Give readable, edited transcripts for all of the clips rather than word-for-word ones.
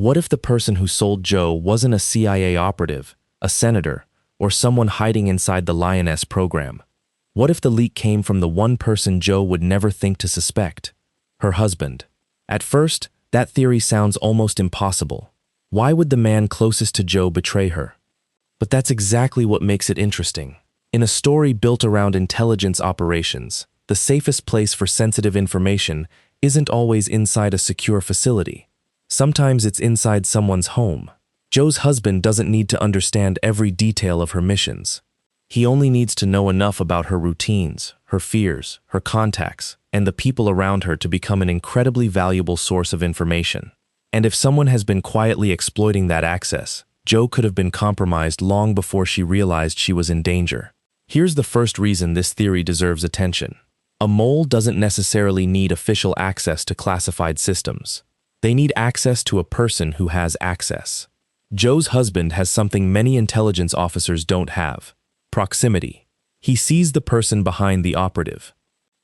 What if the person who sold Joe wasn't a CIA operative, a senator, or someone hiding inside the Lioness program? What if the leak came from the one person Joe would never think to suspect? Her husband. At first, that theory sounds almost impossible. Why would the man closest to Joe betray her? But that's exactly what makes it interesting. In a story built around intelligence operations, the safest place for sensitive information isn't always inside a secure facility. Sometimes it's inside someone's home. Joe's husband doesn't need to understand every detail of her missions. He only needs to know enough about her routines, her fears, her contacts, and the people around her to become an incredibly valuable source of information. And if someone has been quietly exploiting that access, Joe could have been compromised long before she realized she was in danger. Here's the first reason this theory deserves attention. A mole doesn't necessarily need official access to classified systems. They need access to a person who has access. Joe's husband has something many intelligence officers don't have: proximity. He sees the person behind the operative.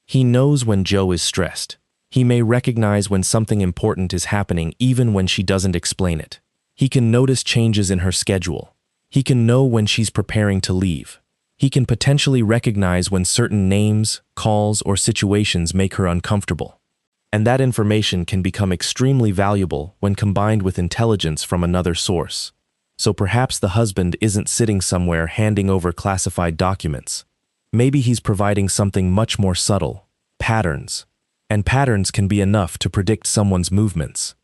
He knows when Joe is stressed. He may recognize when something important is happening even when she doesn't explain it. He can notice changes in her schedule. He can know when she's preparing to leave. He can potentially recognize when certain names, calls, or situations make her uncomfortable. And that information can become extremely valuable when combined with intelligence from another source. So perhaps the husband isn't sitting somewhere handing over classified documents. Maybe he's providing something much more subtle: patterns. And patterns can be enough to predict someone's movements.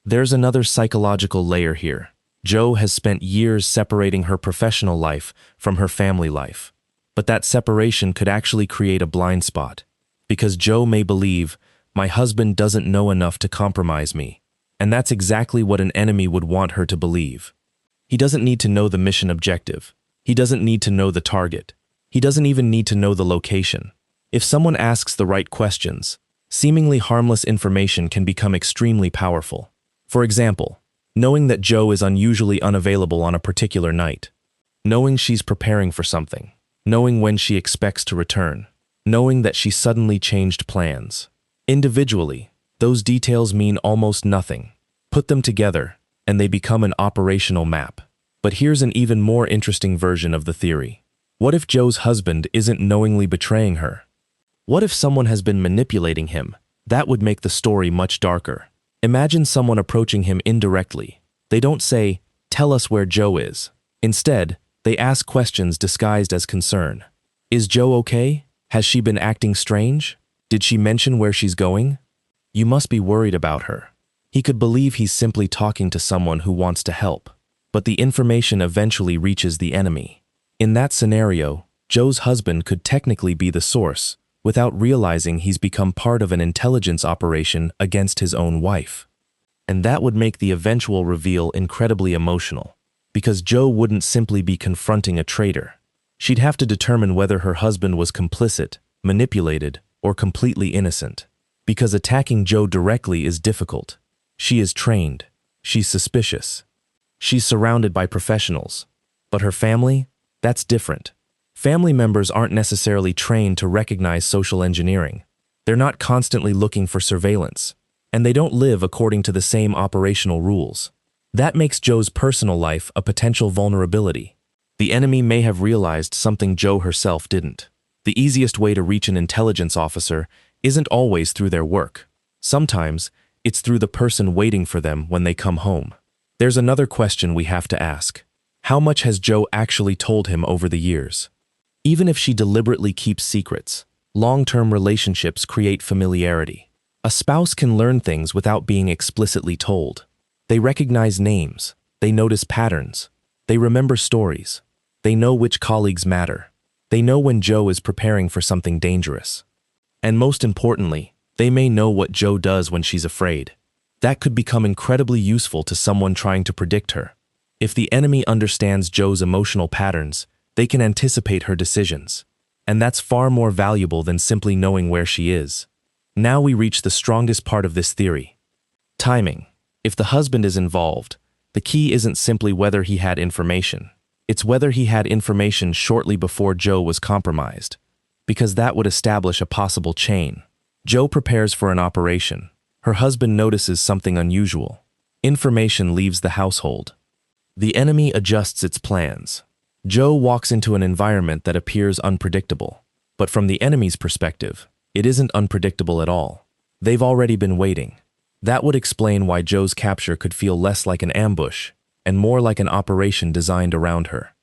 There's another psychological layer here. Joe has spent years separating her professional life from her family life. But that separation could actually create a blind spot. Because Joe may believe, my husband doesn't know enough to compromise me. And that's exactly what an enemy would want her to believe. He doesn't need to know the mission objective. He doesn't need to know the target. He doesn't even need to know the location. If someone asks the right questions, seemingly harmless information can become extremely powerful. For example, knowing that Joe is unusually unavailable on a particular night. Knowing she's preparing for something. Knowing when she expects to return. Knowing that she suddenly changed plans. Individually, those details mean almost nothing. Put them together, and they become an operational map. But here's an even more interesting version of the theory. What if Joe's husband isn't knowingly betraying her? What if someone has been manipulating him? That would make the story much darker. Imagine someone approaching him indirectly. They don't say, "Tell us where Joe is." Instead, they ask questions disguised as concern. Is Joe okay? Has she been acting strange? Did she mention where she's going? You must be worried about her. He could believe he's simply talking to someone who wants to help. But the information eventually reaches the enemy. In that scenario, Joe's husband could technically be the source, without realizing he's become part of an intelligence operation against his own wife. And that would make the eventual reveal incredibly emotional, because Joe wouldn't simply be confronting a traitor. She'd have to determine whether her husband was complicit, manipulated, or completely innocent. Because attacking Joe directly is difficult. She is trained. She's suspicious. She's surrounded by professionals. But her family? That's different. Family members aren't necessarily trained to recognize social engineering. They're not constantly looking for surveillance. And they don't live according to the same operational rules. That makes Joe's personal life a potential vulnerability. The enemy may have realized something Joe herself didn't. The easiest way to reach an intelligence officer isn't always through their work. Sometimes, it's through the person waiting for them when they come home. There's another question we have to ask. How much has Joe actually told him over the years? Even if she deliberately keeps secrets, long-term relationships create familiarity. A spouse can learn things without being explicitly told. They recognize names. They notice patterns. They remember stories. They know which colleagues matter. They know when Joe is preparing for something dangerous. And most importantly, they may know what Joe does when she's afraid. That could become incredibly useful to someone trying to predict her. If the enemy understands Joe's emotional patterns, they can anticipate her decisions. And that's far more valuable than simply knowing where she is. Now we reach the strongest part of this theory. Timing. If the husband is involved, the key isn't simply whether he had information. It's whether he had information shortly before Joe was compromised, because that would establish a possible chain. Joe prepares for an operation. Her husband notices something unusual. Information leaves the household. The enemy adjusts its plans. Joe walks into an environment that appears unpredictable. But from the enemy's perspective, it isn't unpredictable at all. They've already been waiting. That would explain why Joe's capture could feel less like an ambush and more like an operation designed around her.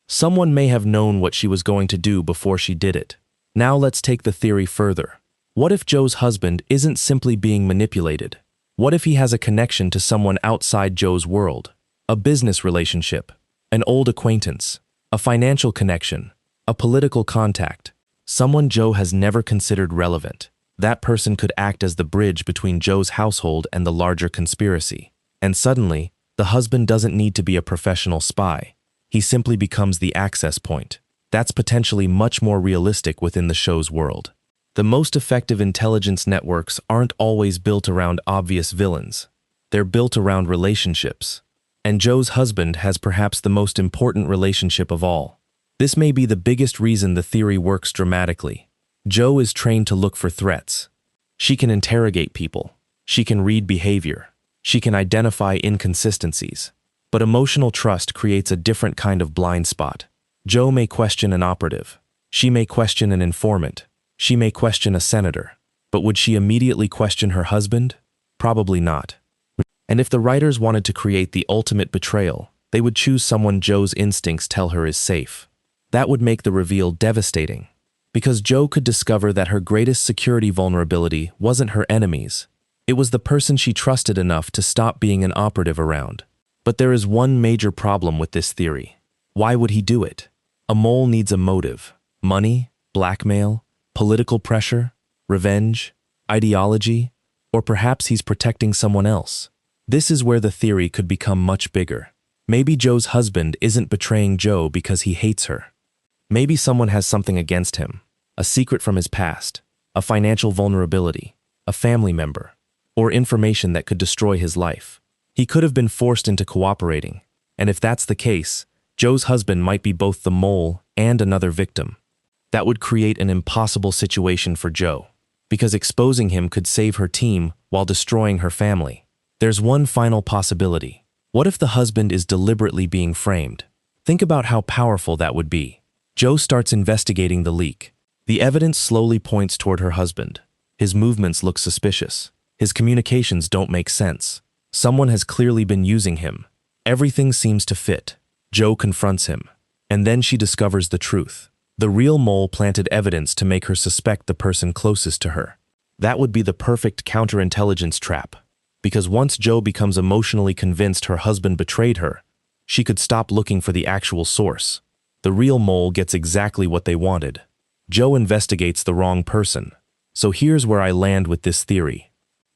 Someone may have known what she was going to do before she did it. Now let's take the theory further. What if Joe's husband isn't simply being manipulated? What if he has a connection to someone outside Joe's world? A business relationship, an old acquaintance, a financial connection, a political contact, someone Joe has never considered relevant. That person could act as the bridge between Joe's household and the larger conspiracy. And suddenly, the husband doesn't need to be a professional spy. He simply becomes the access point. That's potentially much more realistic within the show's world. The most effective intelligence networks aren't always built around obvious villains. They're built around relationships. And Joe's husband has perhaps the most important relationship of all. This may be the biggest reason the theory works dramatically. Joe is trained to look for threats. She can interrogate people. She can read behavior. She can identify inconsistencies. But emotional trust creates a different kind of blind spot. Joe may question an operative. She may question an informant. She may question a senator. But would she immediately question her husband? Probably not. And if the writers wanted to create the ultimate betrayal, they would choose someone Joe's instincts tell her is safe. That would make the reveal devastating. Because Joe could discover that her greatest security vulnerability wasn't her enemies. It was the person she trusted enough to stop being an operative around. But there is one major problem with this theory. Why would he do it? A mole needs a motive. Money, blackmail, political pressure, revenge, ideology, or perhaps he's protecting someone else. This is where the theory could become much bigger. Maybe Joe's husband isn't betraying Joe because he hates her. Maybe someone has something against him, a secret from his past, a financial vulnerability, a family member, or information that could destroy his life. He could have been forced into cooperating, and if that's the case, Joe's husband might be both the mole and another victim. That would create an impossible situation for Joe, because exposing him could save her team while destroying her family. There's one final possibility. What if the husband is deliberately being framed? Think about how powerful that would be. Joe starts investigating the leak. The evidence slowly points toward her husband. His movements look suspicious. His communications don't make sense. Someone has clearly been using him. Everything seems to fit. Joe confronts him. And then she discovers the truth. The real mole planted evidence to make her suspect the person closest to her. That would be the perfect counterintelligence trap. Because once Joe becomes emotionally convinced her husband betrayed her, she could stop looking for the actual source. The real mole gets exactly what they wanted. Joe investigates the wrong person. So here's where I land with this theory.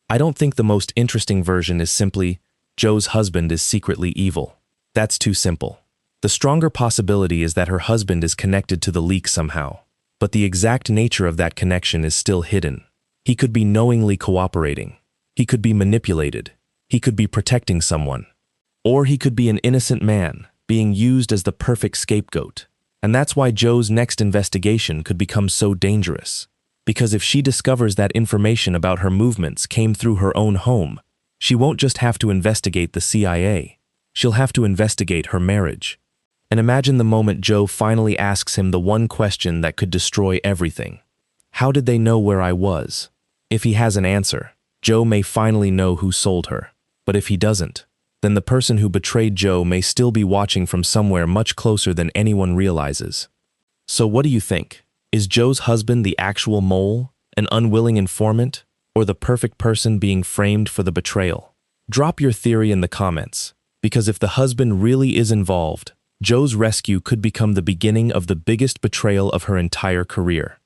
I don't think the most interesting version is simply, Joe's husband is secretly evil. That's too simple. The stronger possibility is that her husband is connected to the leak somehow. But the exact nature of that connection is still hidden. He could be knowingly cooperating. He could be manipulated. He could be protecting someone. Or he could be an innocent man, being used as the perfect scapegoat. And that's why Joe's next investigation could become so dangerous. Because if she discovers that information about her movements came through her own home, she won't just have to investigate the CIA. She'll have to investigate her marriage. And imagine the moment Joe finally asks him the one question that could destroy everything. How did they know where I was? If he has an answer, Joe may finally know who sold her. But if he doesn't, then the person who betrayed Joe may still be watching from somewhere much closer than anyone realizes. So what do you think? Is Joe's husband the actual mole, an unwilling informant, or the perfect person being framed for the betrayal? Drop your theory in the comments, because if the husband really is involved, Joe's rescue could become the beginning of the biggest betrayal of her entire career.